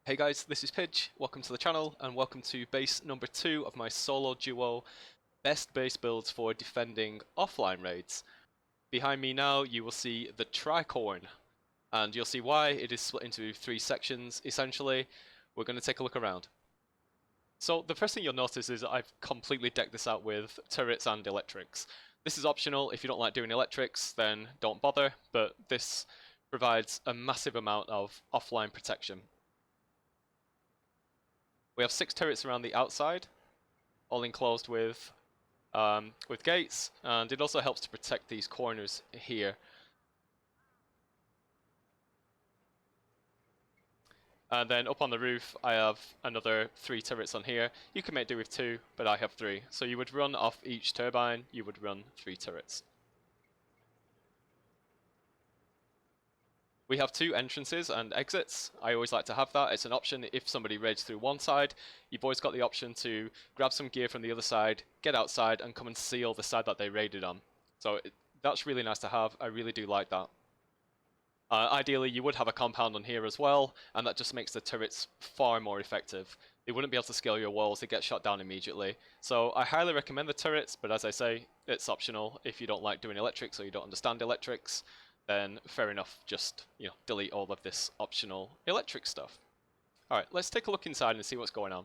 Hey guys, this is Pidge, welcome to the channel and welcome to base number 2 of my solo duo best base builds for defending offline raids. Behind me now you will see the Tricorne, and you'll see why it is split into 3 sections essentially. We're going to take a look around. So the first thing you'll notice is I've completely decked this out with turrets and electrics. This is optional. If you don't like doing electrics then don't bother, but this provides a massive amount of offline protection. We have 6 turrets around the outside, all enclosed with gates, and it also helps to protect these corners here. And then up on the roof, I have another 3 turrets on here. You can make do with 2, but I have 3. So you would run off each turbine, you would run 3 turrets. We have 2 entrances and exits. I always like to have that. It's an option if somebody raids through one side. You've always got the option to grab some gear from the other side, get outside, and come and seal the side that they raided on. So that's really nice to have. I really do like that. Ideally, you would have a compound on here as well, and that just makes the turrets far more effective. They wouldn't be able to scale your walls, they get shot down immediately. So I highly recommend the turrets, but as I say, it's optional. If you don't like doing electrics or you don't understand electrics, then fair enough, just delete all of this optional electric stuff. Alright, let's take a look inside and see what's going on.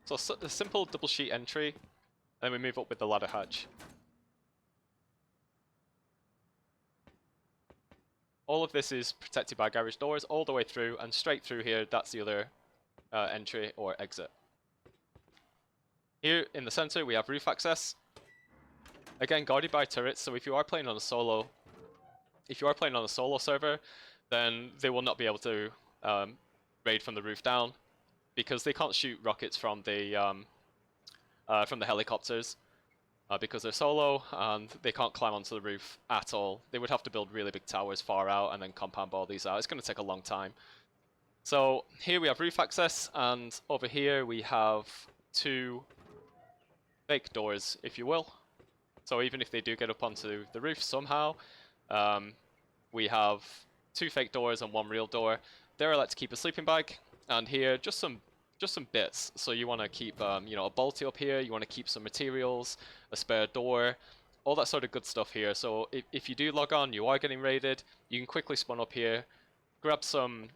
So a simple double sheet entry, and then we move up with the ladder hatch. All of this is protected by garage doors all the way through, and straight through here, that's the other entry or exit. Here in the center we have roof access, again guarded by turrets, so if you are playing on a solo server, then they will not be able to raid from the roof down, because they can't shoot rockets from the helicopters. Because they're solo and they can't climb onto the roof at all. They would have to build really big towers far out and then compound all these out. It's going to take a long time. So here we have roof access, and over here we have 2 fake doors, if you will. So even if they do get up onto the roof somehow, we have 2 fake doors and 1 real door. There I like to keep a sleeping bag, and here just some bits. So you want to keep a bolty up here, you want to keep some materials, a spare door, all that sort of good stuff here. So if you do log on, you are getting raided, you can quickly spawn up here, grab some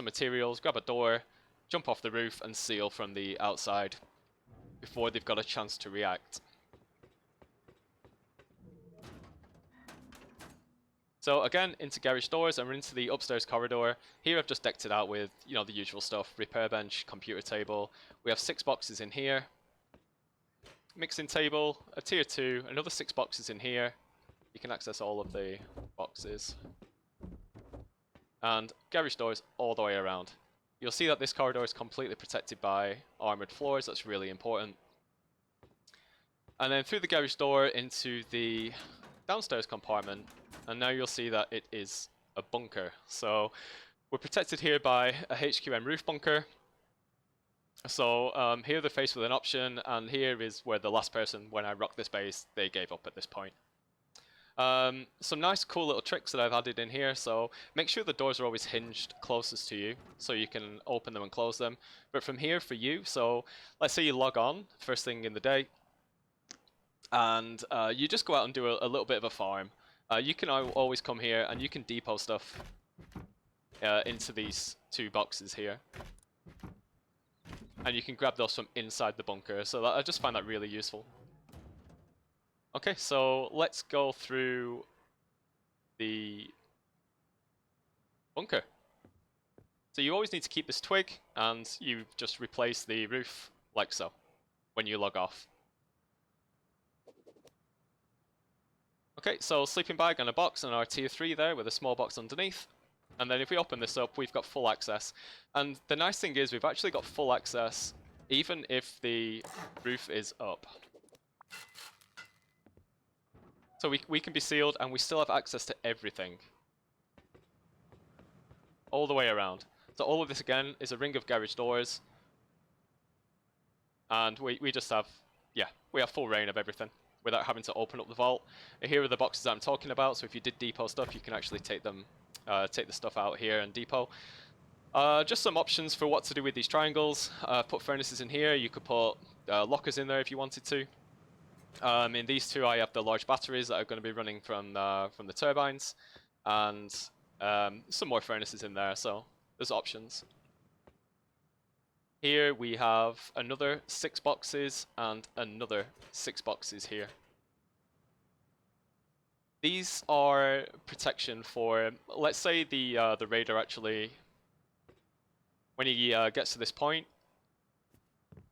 materials, grab a door, jump off the roof and seal from the outside before they've got a chance to react. So again, into garage doors, and we're into the upstairs corridor. Here I've just decked it out with, the usual stuff. Repair bench, computer table. We have 6 boxes in here. Mixing table, a tier 2, another 6 boxes in here. You can access all of the boxes. And garage doors all the way around. You'll see that this corridor is completely protected by armored floors. That's really important. And then through the garage door into the downstairs compartment, and now you'll see that it is a bunker. So we're protected here by a HQM roof bunker. So here they're faced with an option, and here is where the last person, when I rocked this base, they gave up at this point. Some nice cool little tricks that I've added in here. So make sure the doors are always hinged closest to you, so you can open them and close them. But from here for you, so let's say you log on first thing in the day, and you just go out and do a little bit of a farm. You can always come here and you can depot stuff into these 2 boxes here. And you can grab those from inside the bunker, so I just find that really useful. Okay, so let's go through the bunker. So you always need to keep this twig, and you just replace the roof like so when you log off. Okay, so sleeping bag and a box and our tier 3 there with a small box underneath. And then if we open this up, we've got full access. And the nice thing is we've actually got full access even if the roof is up. So we can be sealed and we still have access to everything. All the way around. So all of this again is a ring of garage doors. and we just have, yeah, we have full reign of everything without having to open up the vault. And here are the boxes I'm talking about, so if you did depot stuff, you can actually take them, take the stuff out here and depot. Just some options for what to do with these triangles. Put furnaces in here, you could put lockers in there if you wanted to. In these two, I have the large batteries that are going to be running from the turbines, and some more furnaces in there, so there's options. Here we have another 6 boxes and another 6 boxes here. These are protection for, let's say the raider actually, when he gets to this point,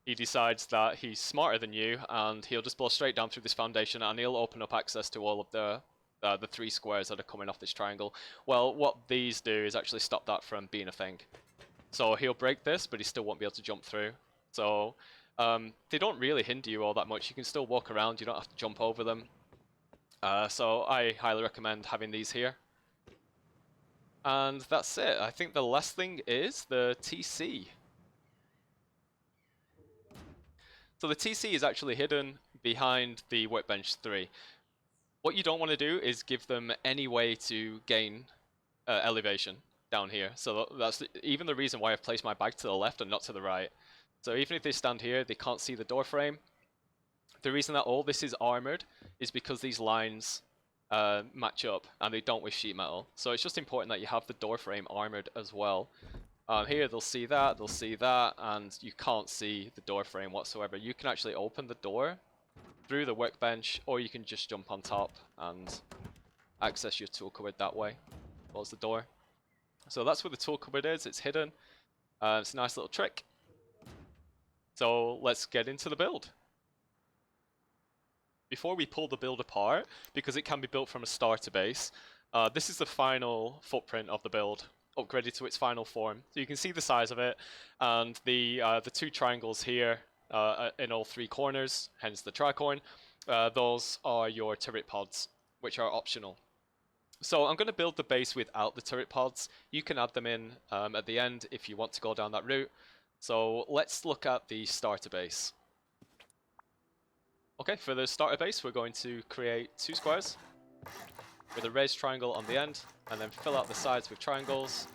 he decides that he's smarter than you, and he'll just blow straight down through this foundation, and he'll open up access to all of the 3 squares that are coming off this triangle. Well, what these do is actually stop that from being a thing. So he'll break this, but he still won't be able to jump through. So they don't really hinder you all that much. You can still walk around, you don't have to jump over them. So I highly recommend having these here. And that's it. I think the last thing is the TC. So the TC is actually hidden behind the workbench 3. What you don't want to do is give them any way to gain elevation down here. So that's even the reason why I've placed my bag to the left and not to the right. So even if they stand here, they can't see the door frame. The reason that all this is armored is because these lines match up and they don't with sheet metal. So it's just important that you have the door frame armored as well. Here they'll see that, and you can't see the door frame whatsoever. You can actually open the door through the workbench, or you can just jump on top and access your tool cupboard that way. Close the door. So that's where the tool cupboard is. It's hidden. It's a nice little trick. So let's get into the build. Before we pull the build apart, because it can be built from a starter base, this is the final footprint of the build, upgraded to its final form. So you can see the size of it, and the 2 triangles here in all 3 corners, hence the tricorne. Those are your turret pods, which are optional. So I'm going to build the base without the turret pods. You can add them in at the end if you want to go down that route. So let's look at the starter base. Okay, for the starter base, we're going to create 2 squares with a raised triangle on the end, and then fill out the sides with triangles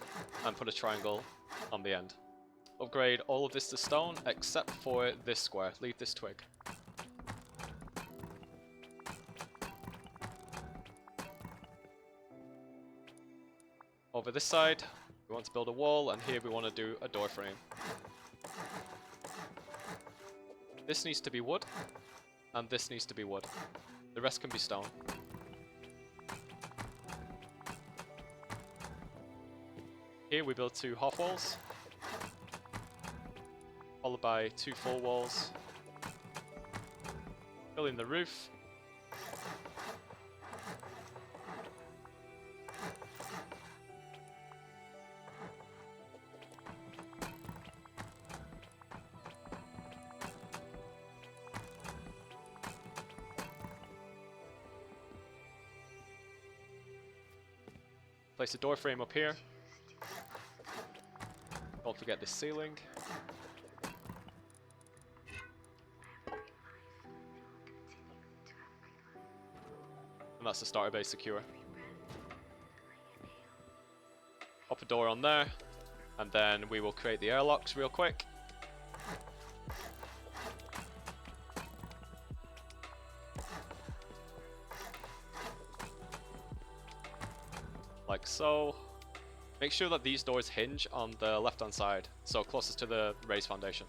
and put a triangle on the end. Upgrade all of this to stone except for this square. Leave this twig. Over this side, we want to build a wall, and here we want to do a door frame. This needs to be wood, and this needs to be wood. The rest can be stone. Here we build 2 half walls, followed by 2 full walls. Fill in the roof. Place a door frame up here. Don't forget this ceiling. And that's the starter base secure. Pop a door on there, and then we will create the airlocks real quick. Like so. Make sure that these doors hinge on the left-hand side, so closest to the raised foundation.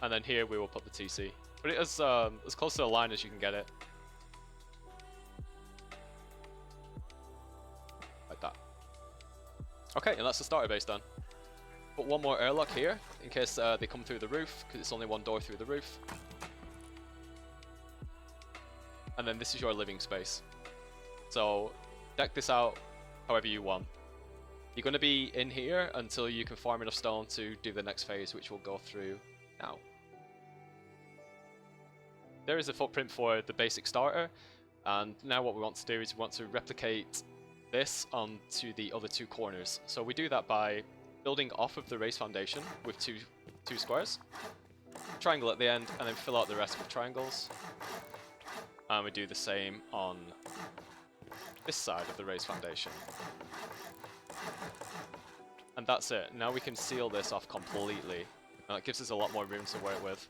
And then here we will put the TC. Put it as close to the line as you can get it. Like that. Okay, and that's the starter base done. Put one more airlock here, in case they come through the roof, because it's only one door through the roof. And then this is your living space. So deck this out however you want. You're going to be in here until you can farm enough stone to do the next phase, which we'll go through now. There is a footprint for the basic starter, and now what we want to do is we want to replicate this onto the other 2 corners. So we do that by building off of the raised foundation with two squares. Triangle at the end, and then fill out the rest with triangles. And we do the same on this side of the raised foundation. And that's it. Now we can seal this off completely. It gives us a lot more room to work with.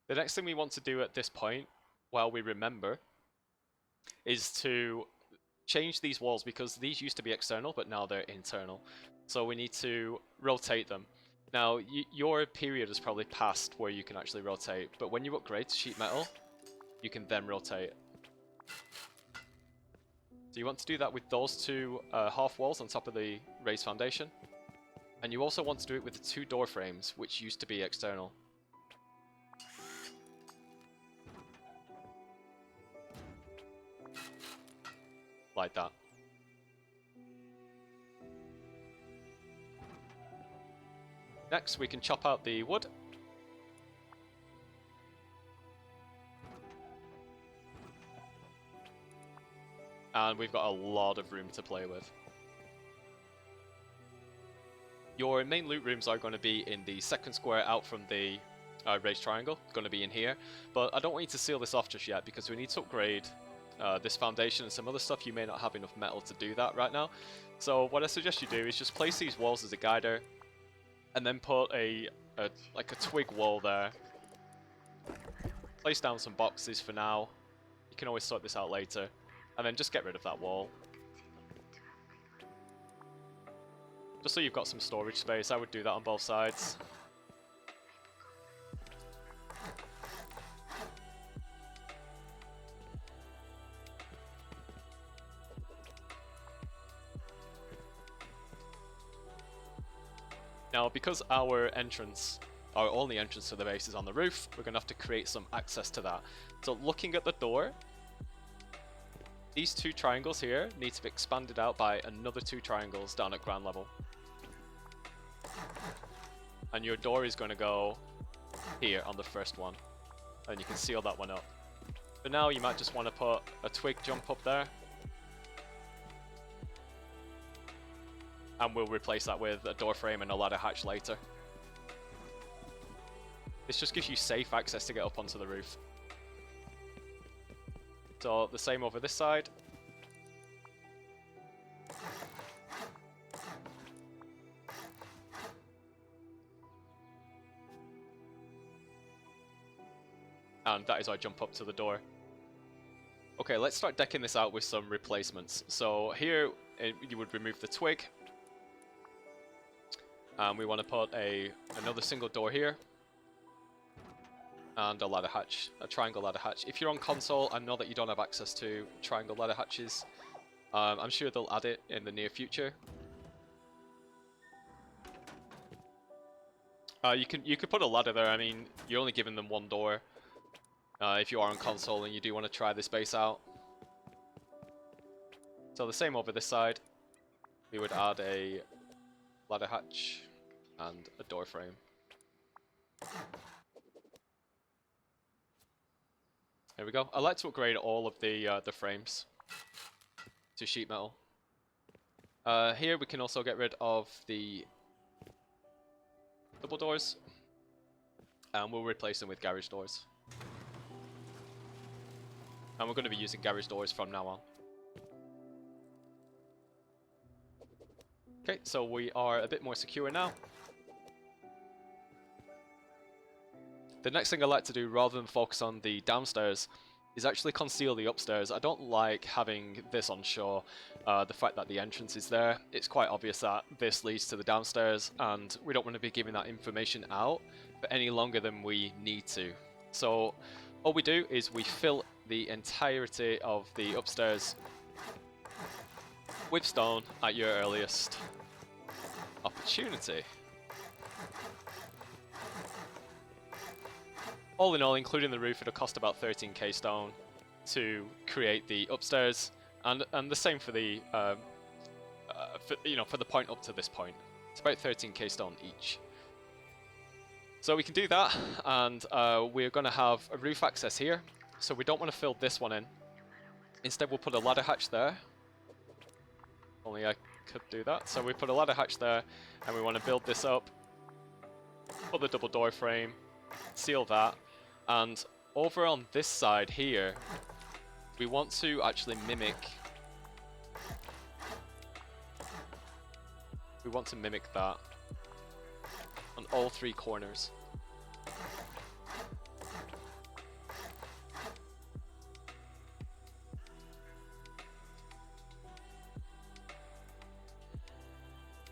The next thing we want to do at this point, while we remember, is to change these walls, because these used to be external, but now they're internal. So we need to rotate them. Now, your period is probably past where you can actually rotate, but when you upgrade to sheet metal, you can then rotate. So you want to do that with those two half walls on top of the raised foundation. And you also want to do it with the two door frames, which used to be external. Like that. Next, we can chop out the wood. And we've got a lot of room to play with. Your main loot rooms are going to be in the second square out from the raised triangle. It's going to be in here. But I don't want you to seal this off just yet, because we need to upgrade this foundation and some other stuff. You may not have enough metal to do that right now. So what I suggest you do is just place these walls as a guider, and then put like a twig wall there. Place down some boxes for now. You can always sort this out later. And then just get rid of that wall. Just so you've got some storage space, I would do that on both sides. Now, because our only entrance to the base is on the roof, we're going to have to create some access to that. So looking at the door, these two triangles here need to be expanded out by another two triangles down at ground level. And your door is going to go here on the first one. And you can seal that one up. For now, you might just want to put a twig jump up there. And we'll replace that with a door frame and a ladder hatch later. This just gives you safe access to get up onto the roof. So the same over this side. And that is our jump up to the door. Okay, let's start decking this out with some replacements. So here you would remove the twig. And we want to put another single door here. And a ladder hatch, a triangle ladder hatch. If you're on console, I know that you don't have access to triangle ladder hatches. I'm sure they'll add it in the near future. You could put a ladder there. I mean, you're only giving them one door. If you are on console and you do want to try this base out. So the same over this side. We would add a ladder hatch and a door frame. There we go. I like to upgrade all of the frames to sheet metal. Here we can also get rid of the double doors, and we'll replace them with garage doors. And we're going to be using garage doors from now on. Okay, so we are a bit more secure now. The next thing I like to do, rather than focus on the downstairs, is actually conceal the upstairs. I don't like having this on show. The fact that the entrance is there, it's quite obvious that this leads to the downstairs, and we don't want to be giving that information out for any longer than we need to. So all we do is we fill the entirety of the upstairs with stone at your earliest opportunity. all in all, including the roof, it'll cost about 13k stone to create the upstairs, and the same for the for the point up to this point. It's about 13k stone each. So we can do that, and we're going to have a roof access here. So we don't want to fill this one in. Instead, we'll put a ladder hatch there. Only I could do that. So we put a ladder hatch there, and we want to build this up. Put the double door frame, seal that, and over on this side here, we want to actually mimic. We want to mimic that on all three corners.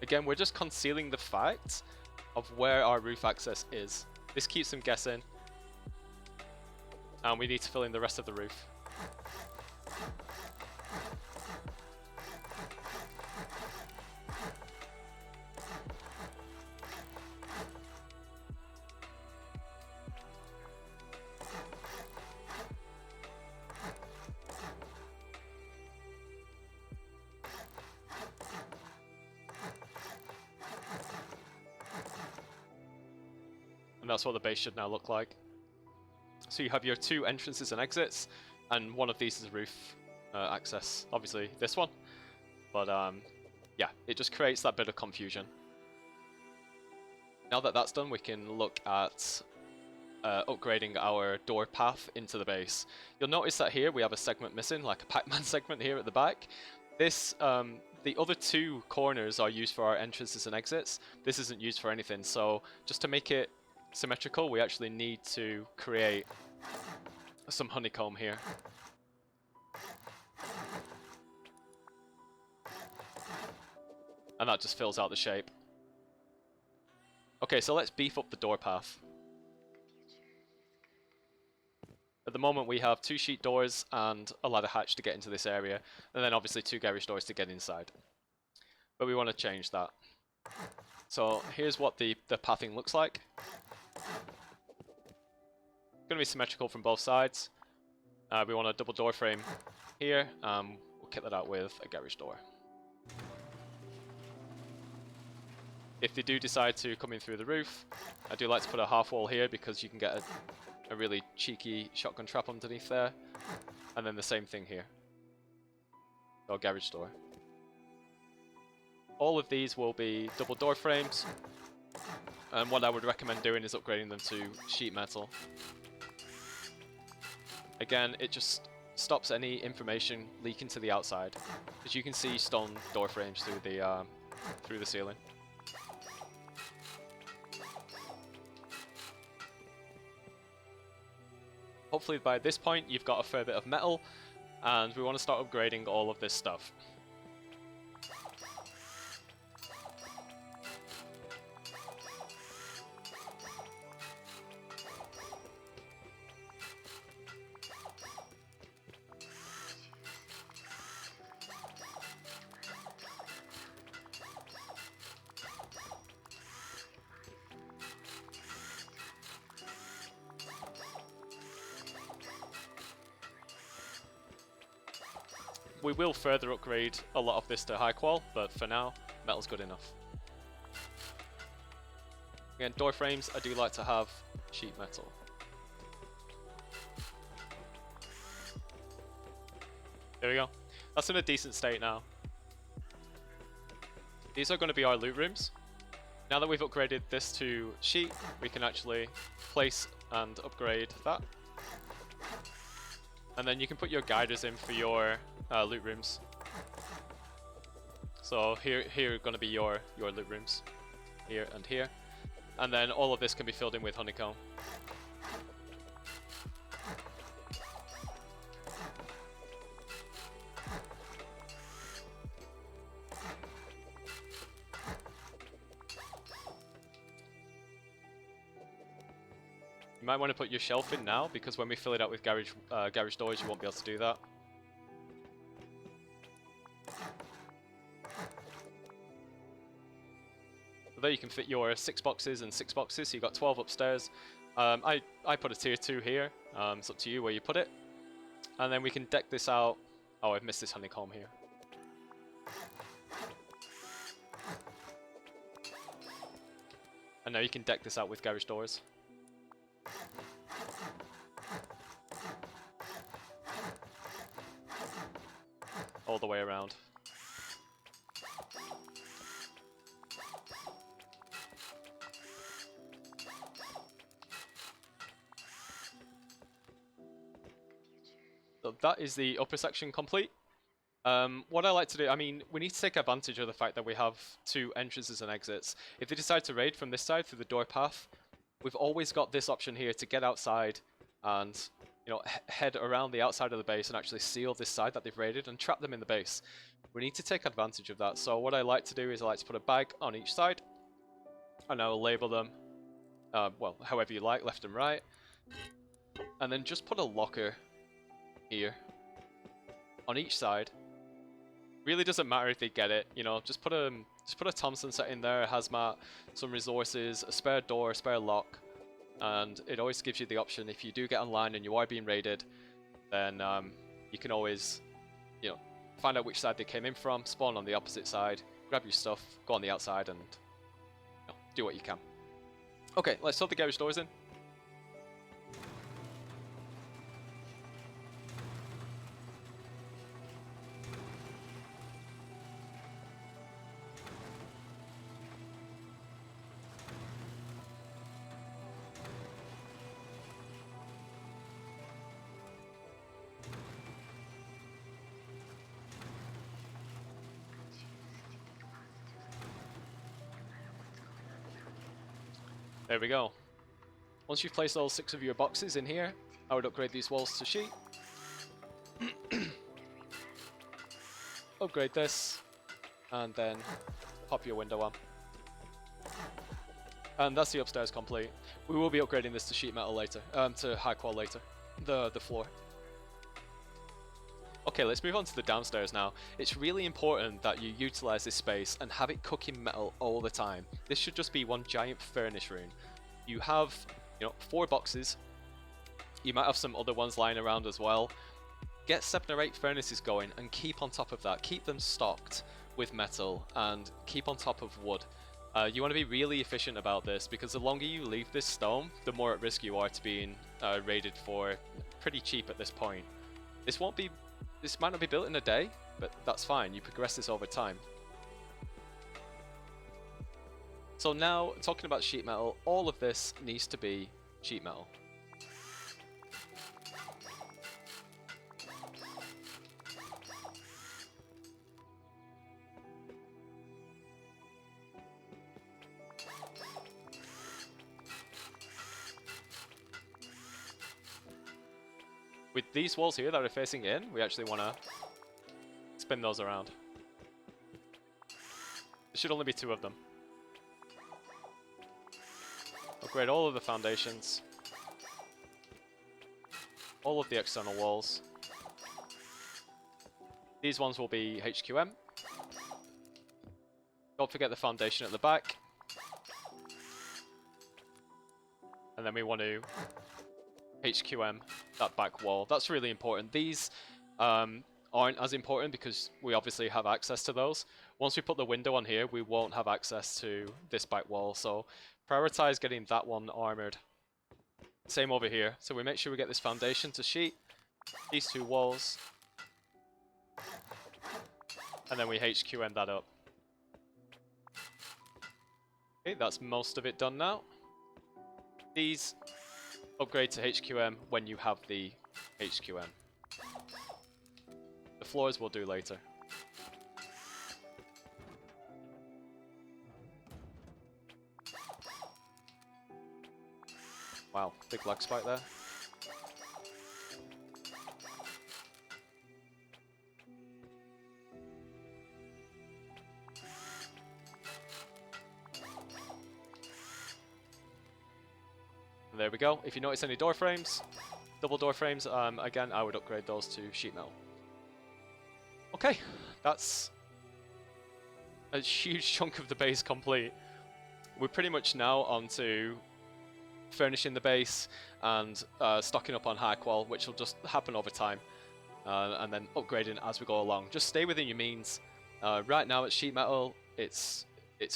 Again, we're just concealing the fact of where our roof access is. This keeps them guessing, and we need to fill in the rest of the roof. And that's what the base should now look like. So you have your two entrances and exits, and one of these is roof access. Obviously this one, but yeah, it just creates that bit of confusion. Now that that's done, we can look at upgrading our door path into the base. You'll notice that here we have a segment missing, like a Pac-Man segment here at the back. This, the other two corners are used for our entrances and exits. This isn't used for anything, so just to make it symmetrical, we actually need to create some honeycomb here. And that just fills out the shape. Okay, so let's beef up the door path. At the moment we have 2 sheet doors and a ladder hatch to get into this area, and then obviously 2 garage doors to get inside. But we want to change that. So here's what the pathing looks like. It's going to be symmetrical from both sides. We want a double door frame here. We'll kit that out with a garage door. If they do decide to come in through the roof, I do like to put a half wall here because you can get a really cheeky shotgun trap underneath there. And then the same thing here. Or garage door. All of these will be double door frames. And what I would recommend doing is upgrading them to sheet metal. Again, it just stops any information leaking to the outside, as you can see stone door frames through the ceiling. Hopefully by this point you've got a fair bit of metal, and we want to start upgrading all of this stuff. We will further upgrade a lot of this to high qual, but for now, metal's good enough. Again, door frames, I do like to have sheet metal. There we go. That's in a decent state now. These are going to be our loot rooms. Now that we've upgraded this to sheet, we can actually place and upgrade that. And then you can put your guiders in for your loot rooms. So here are going to be your loot rooms, here and here, and then all of this can be filled in with honeycomb. You might want to put your shelf in now, because when we fill it out with garage doors, you won't be able to do that. So there you can fit your 6 boxes and 6 boxes, so you've got 12 upstairs. I I put a tier 2 here. It's up to you where you put it. And then we can deck this out. Oh, I've missed this honeycomb here. And now you can deck this out with garage doors. All the way around. So that is the upper section complete. What I like to do, I mean, we need to take advantage of the fact that we have 2 entrances and exits. If they decide to raid from this side through the door path, we've always got this option here to get outside and, you know, head around the outside of the base and actually seal this side that they've raided and trap them in the base. We need to take advantage of that. So what I like to do is I like to put a bag on each side, and I'll label them, well, however you like, left and right, and then just put a locker here on each side. Really doesn't matter if they get it, you know, just put a Thompson set in there, a hazmat, some resources, a spare door, a spare lock, and it always gives you the option if you do get online and you are being raided, then you can always, you know, find out which side they came in from, spawn on the opposite side, grab your stuff, go on the outside, and you know, do what you can. Okay, let's throw the garage doors in. There we go. Once you've placed all 6 of your boxes in here, I would upgrade these walls to sheet. Upgrade this, and then pop your window on. And that's the upstairs complete. We will be upgrading this to sheet metal later, to high qual later, the floor. Okay, let's move on to the downstairs now. It's really important that you utilize this space and have it cooking metal all the time. This should just be one giant furnace room. You have, you know, 4 boxes. You might have some other ones lying around as well. Get 7 or 8 furnaces going and keep on top of that. Keep them stocked with metal and keep on top of wood. You want to be really efficient about this, because the longer you leave this stone, the more at risk you are to being raided for pretty cheap at this point. This might not be built in a day, but that's fine. You progress this over time. So now, talking about sheet metal, all of this needs to be sheet metal. With these walls here that are facing in, we actually want to spin those around. There should only be 2 of them. Upgrade all of the foundations. All of the external walls. These ones will be HQM. Don't forget the foundation at the back. And then we want to HQM that back wall. That's really important. These aren't as important because we obviously have access to those. Once we put the window on here, we won't have access to this back wall, so prioritize getting that one armored. Same over here. So we make sure we get this foundation to sheet, these 2 walls, and then we HQM that up. Okay, that's most of it done now. These upgrade to HQM when you have the HQM. The floors we'll do later. Wow, big lag spike there. And there we go. If you notice any door frames, double door frames, again, I would upgrade those to sheet metal. Okay, that's a huge chunk of the base complete. We're pretty much now on to furnishing the base and stocking up on high qual, which will just happen over time, and then upgrading as we go along. Just stay within your means. Right now it's sheet metal, it's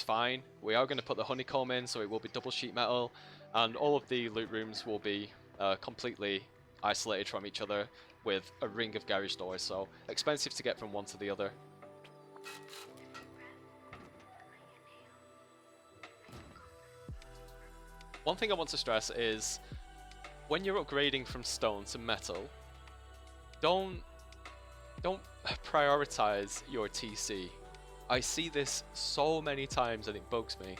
fine. We are going to put the honeycomb in, so it will be double sheet metal, and all of the loot rooms will be completely isolated from each other with a ring of garage doors, so expensive to get from one to the other. One thing I want to stress is when you're upgrading from stone to metal, don't prioritize your TC. I see this so many times and it bugs me.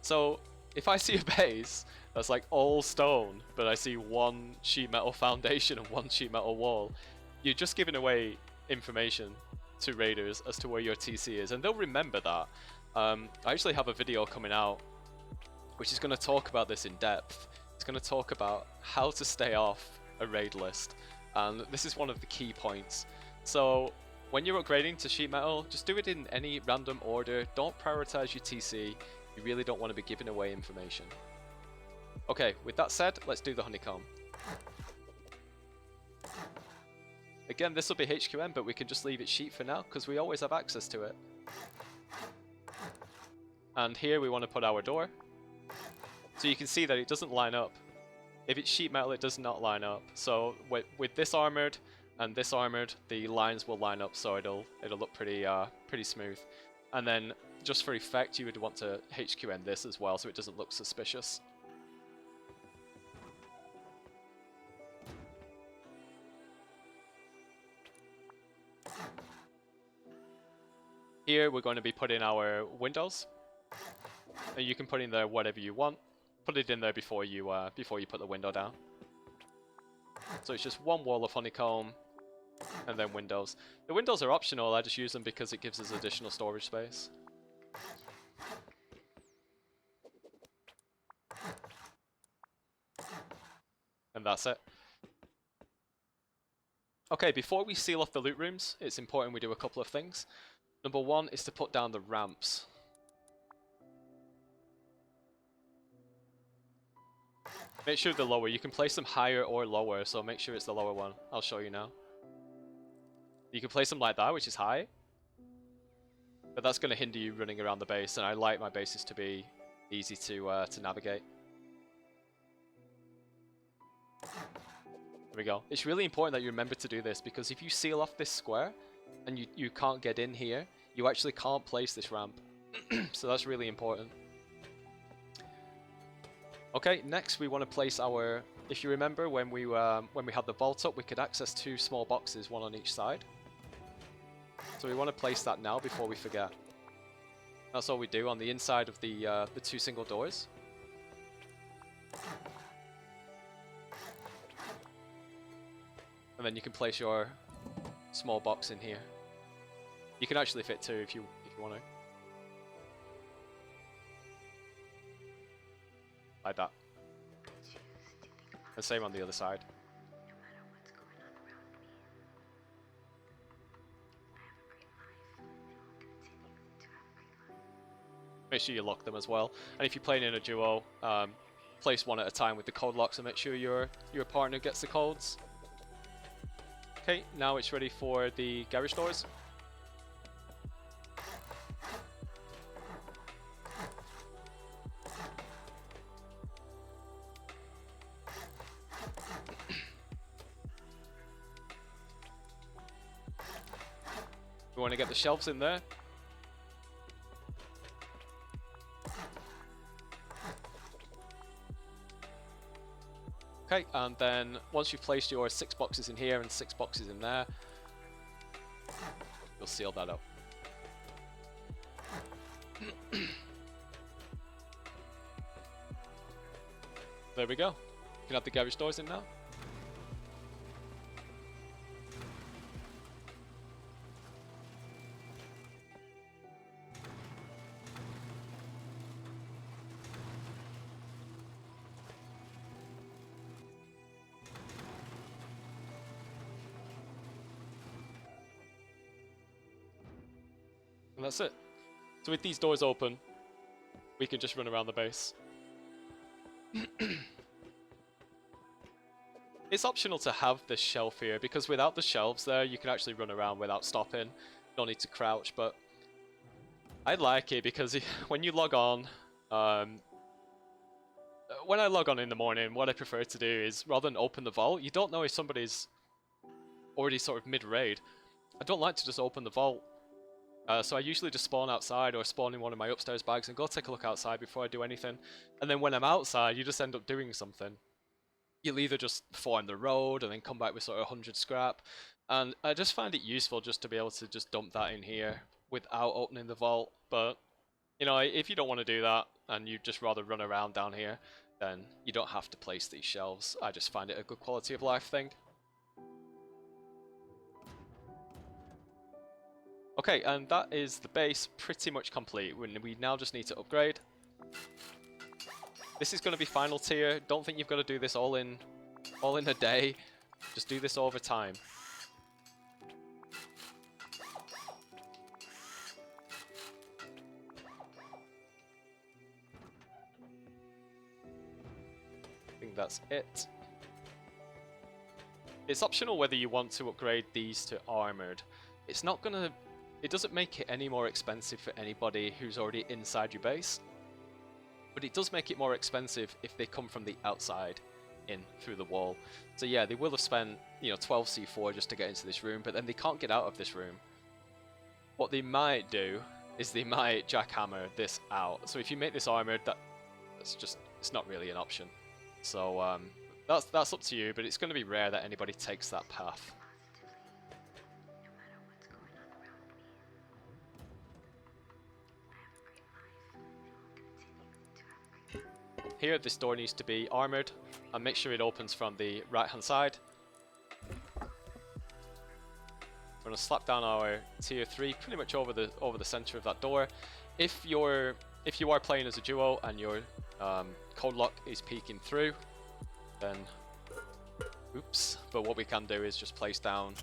So if I see a base that's like all stone, but I see one sheet metal foundation and one sheet metal wall, you're just giving away information to raiders as to where your TC is, and they'll remember that. I actually have a video coming out which is going to talk about this in depth. It's going to talk about how to stay off a raid list, and this is one of the key points. So when you're upgrading to sheet metal, just do it in any random order. Don't prioritize your TC. You really don't want to be giving away information. Okay, with that said, let's do the honeycomb. Again, this will be HQM, but we can just leave it sheet for now because we always have access to it. And here we want to put our door. So you can see that it doesn't line up. If it's sheet metal, it does not line up. So with this armored and this armored, the lines will line up, so it'll look pretty smooth. And then just for effect, you would want to HQN this as well, so it doesn't look suspicious. Here we're going to be putting our windows, and you can put in there whatever you want. Put it in there before you put the window down. So it's just one wall of honeycomb, and then windows. The windows are optional. I just use them because it gives us additional storage space. And that's it. Okay, before we seal off the loot rooms, it's important we do a couple of things. Number one is to put down the ramps. Make sure they're lower. You can place them higher or lower, so make sure it's the lower one. I'll show you now. You can place them like that, which is high. But that's going to hinder you running around the base, and I like my bases to be easy to navigate. There we go. It's really important that you remember to do this, because if you seal off this square, and you can't get in here, you actually can't place this ramp. So that's really important. Okay, next we want to place our... If you remember, when we had the vault up, we could access two small boxes, one on each side. So we want to place that now before we forget. That's all we do on the inside of the two single doors. And then you can place your small box in here. You can actually fit two if you want to. Like that. The same on the other side. Make sure you lock them as well. And if you're playing in a duo, place one at a time with the code locks and make sure your partner gets the codes. Okay, now it's ready for the garage doors. We want to get the shelves in there. Okay, and then once you've placed your 6 boxes in here and 6 boxes in there, you'll seal that up. There we go. You can have the garage doors in now. And that's it. So with these doors open, we can just run around the base. It's optional to have this shelf here, because without the shelves there, you can actually run around without stopping. Don't need to crouch, but I like it because when you log on, when I log on in the morning, what I prefer to do is, rather than open the vault, you don't know if somebody's already sort of mid-raid. I don't like to just open the vault. So I usually just spawn outside or spawn in one of my upstairs bags and go take a look outside before I do anything. And then when I'm outside, you just end up doing something. You'll either just form the road and then come back with sort of 100 scrap. And I just find it useful just to be able to just dump that in here without opening the vault. But, you know, if you don't want to do that and you'd just rather run around down here, then you don't have to place these shelves. I just find it a good quality of life thing. Okay, and that is the base pretty much complete. We now just need to upgrade. This is going to be final tier. Don't think you've got to do this all in a day. Just do this over time. I think that's it. It's optional whether you want to upgrade these to armored. It's not going to... It doesn't make it any more expensive for anybody who's already inside your base. But it does make it more expensive if they come from the outside in through the wall. So yeah, they will have spent, you know, 12 C4 just to get into this room, but then they can't get out of this room. What they might do is they might jackhammer this out. So if you make this armored, that's just, it's not really an option. So that's up to you, but it's going to be rare that anybody takes that path. Here, this door needs to be armored, and make sure it opens from the right-hand side. We're going to slap down our tier 3 pretty much over the center of that door. If you are playing as a duo and your code lock is peeking through, then oops. But what we can do is just place down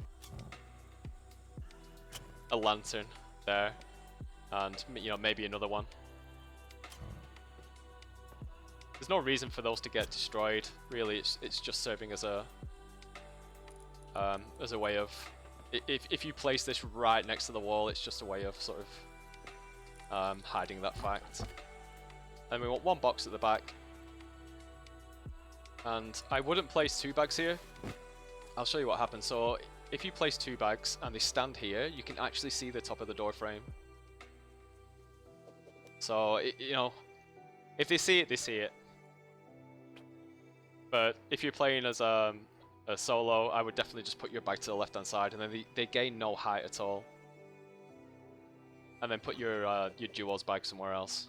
a lantern there, and you know, maybe another one. There's no reason for those to get destroyed. Really, it's just serving as a way of, if you place this right next to the wall, it's just a way of sort of hiding that fact. And we want one box at the back. And I wouldn't place 2 bags here. I'll show you what happens. So if you place 2 bags and they stand here, you can actually see the top of the door frame. So you know, if they see it, they see it. But if you're playing as a solo, I would definitely just put your bag to the left-hand side, and then they gain no height at all. And then put your duo's bag somewhere else.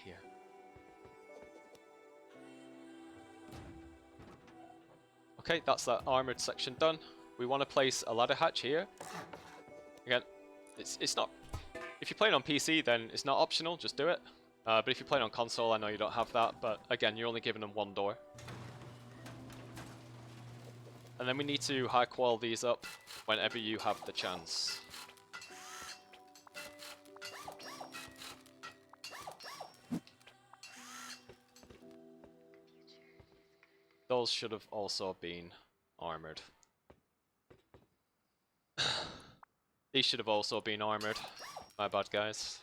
Here. Okay, that's that armored section done. We want to place a ladder hatch here. Again, it's not. If you're playing on PC, then it's not optional. Just do it. But if you're playing on console, I know you don't have that, but again, you're only giving them 1 door. And then we need to high qual these up whenever you have the chance. Those should have also been armored. These should have also been armored. My bad, guys.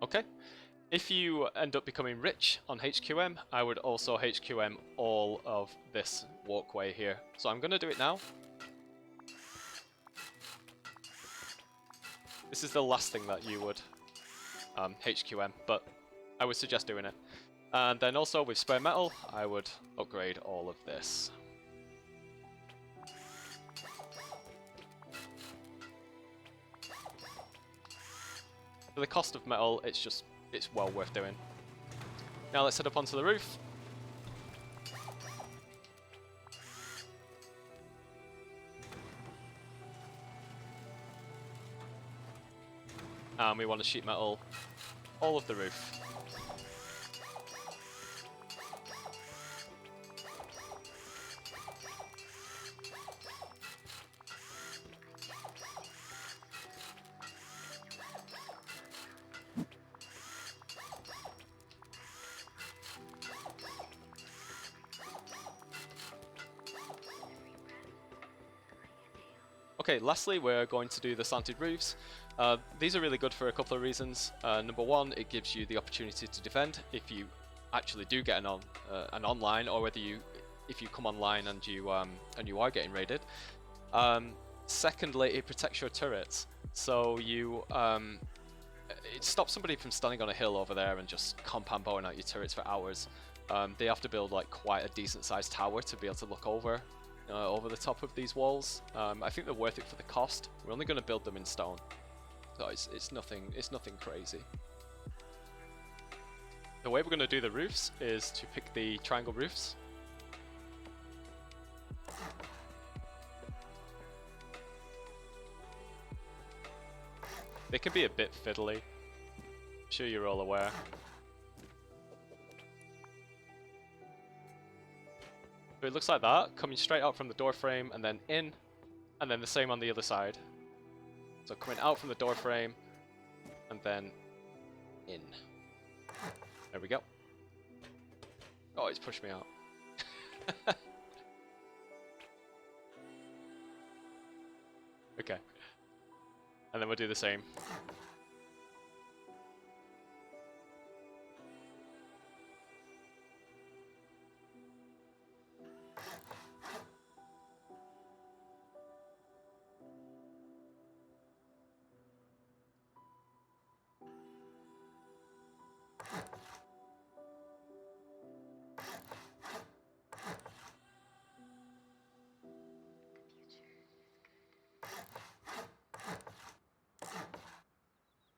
Okay, if you end up becoming rich on HQM, I would also HQM all of this walkway here. So I'm going to do it now. This is the last thing that you would HQM, but I would suggest doing it. And then also with spare metal, I would upgrade all of this. For the cost of metal, it's well worth doing. Now let's head up onto the roof. And we want to sheet metal all of the roof. Okay, lastly, we're going to do the slanted roofs. These are really good for a couple of reasons. Number one, it gives you the opportunity to defend if you actually do get an online, or if you come online and you are getting raided. Secondly, it protects your turrets, so it stops somebody from standing on a hill over there and just compound bowing out your turrets for hours. They have to build like quite a decent sized tower to be able to look over the top of these walls. I think they're worth it for the cost. We're only going to build them in stone, so it's nothing crazy. The way we're going to do the roofs is to pick the triangle roofs. They can be a bit fiddly. I'm sure you're all aware. So it looks like that, coming straight out from the door frame and then in, and then the same on the other side. So coming out from the door frame and then in. There we go. Oh, he's pushed me out. Okay. And then we'll do the same.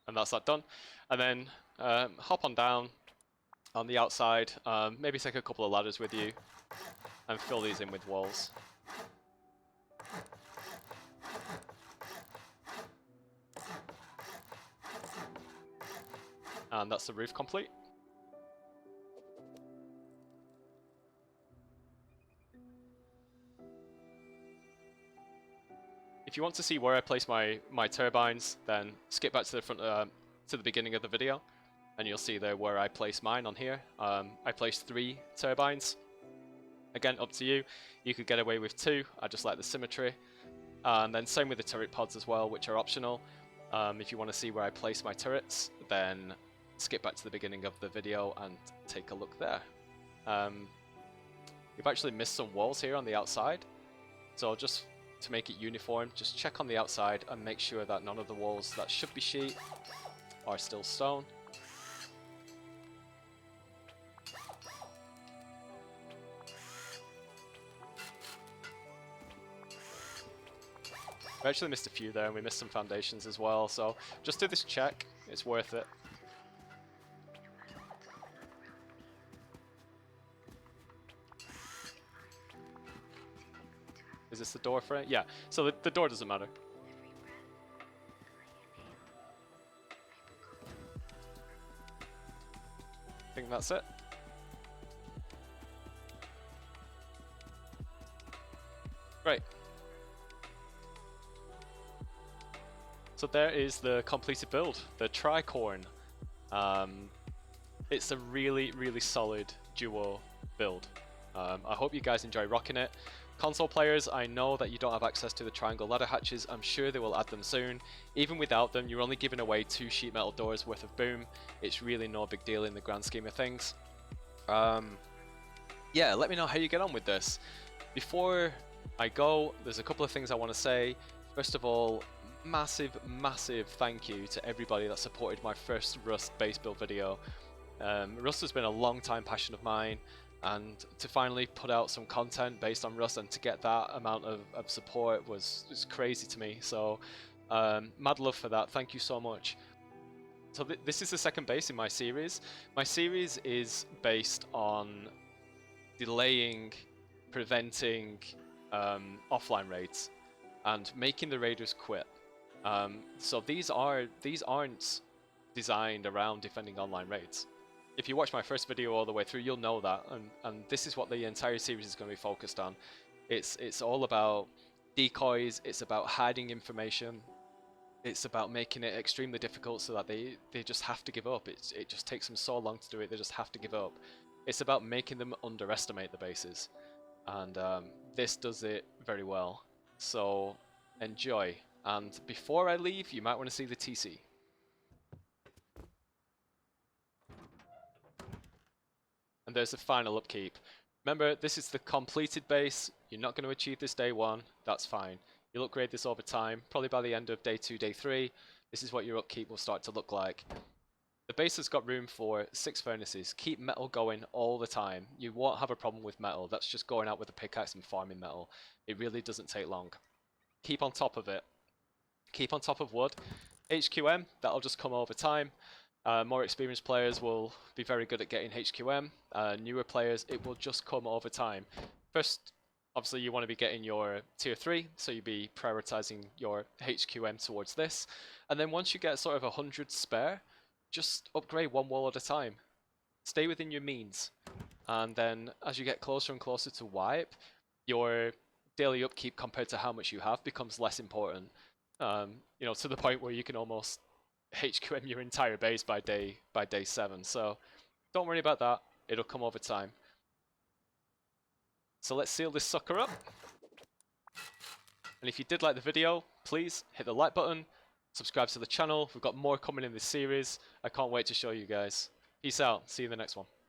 And that's that done. And then hop on down on the outside, maybe take a couple of ladders with you and fill these in with walls. And that's the roof complete. If you want to see where I place my turbines, then skip back to the front to the beginning of the video, and you'll see there where I place mine on here. I placed 3 turbines. Again, up to you. You could get away with 2. I just like the symmetry. And then same with the turret pods as well, which are optional. If you want to see where I place my turrets, then skip back to the beginning of the video and take a look there. We've actually missed some walls here on the outside, so just to make it uniform, just check on the outside and make sure that none of the walls that should be sheet are still stone. We actually missed a few there, and we missed some foundations as well, so just do this check, it's worth it. Is this the door frame? Yeah, so the door doesn't matter. I think that's it. Great. So there is the completed build, the Tricorne. It's a really, really solid duo build. I hope you guys enjoy rocking it. Console players, I know that you don't have access to the triangle ladder hatches. I'm sure they will add them soon. Even without them, you're only giving away 2 sheet metal doors worth of boom. It's really no big deal in the grand scheme of things. Yeah, let me know how you get on with this. Before I go, there's a couple of things I want to say. First of all, massive thank you to everybody that supported my first Rust base build video. Rust has been a long time passion of mine, and to finally put out some content based on Rust and to get that amount of support was crazy to me. So mad love for that. Thank you so much. So this is the second base in my series. My series is based on delaying, preventing offline raids and making the raiders quit. So these aren't designed around defending online raids. If you watch my first video all the way through, you'll know that, and this is what the entire series is going to be focused on. It's all about decoys, it's about hiding information, it's about making it extremely difficult so that they just have to give up. It just takes them so long to do it, they just have to give up. It's about making them underestimate the bases, and this does it very well. So enjoy. And before I leave, you might want to see the TC. And there's the final upkeep. Remember, this is the completed base. You're not going to achieve this day 1. That's fine. You'll upgrade this over time. Probably by the end of day 2, day 3, this is what your upkeep will start to look like. The base has got room for 6 furnaces. Keep metal going all the time. You won't have a problem with metal. That's just going out with a pickaxe and farming metal. It really doesn't take long. Keep on top of it. Keep on top of wood. HQM, that'll just come over time. More experienced players will be very good at getting HQM. Newer players, it will just come over time. First, obviously you want to be getting your tier 3, so you'll be prioritizing your HQM towards this. And then once you get sort of 100 spare, just upgrade one wall at a time. Stay within your means. And then as you get closer and closer to wipe, your daily upkeep compared to how much you have becomes less important. You know, to the point where you can almost HQM your entire base by day 7. So don't worry about that. It'll come over time. So let's seal this sucker up. And if you did like the video, please hit the like button, subscribe to the channel. We've got more coming in this series. I can't wait to show you guys. Peace out. See you in the next one.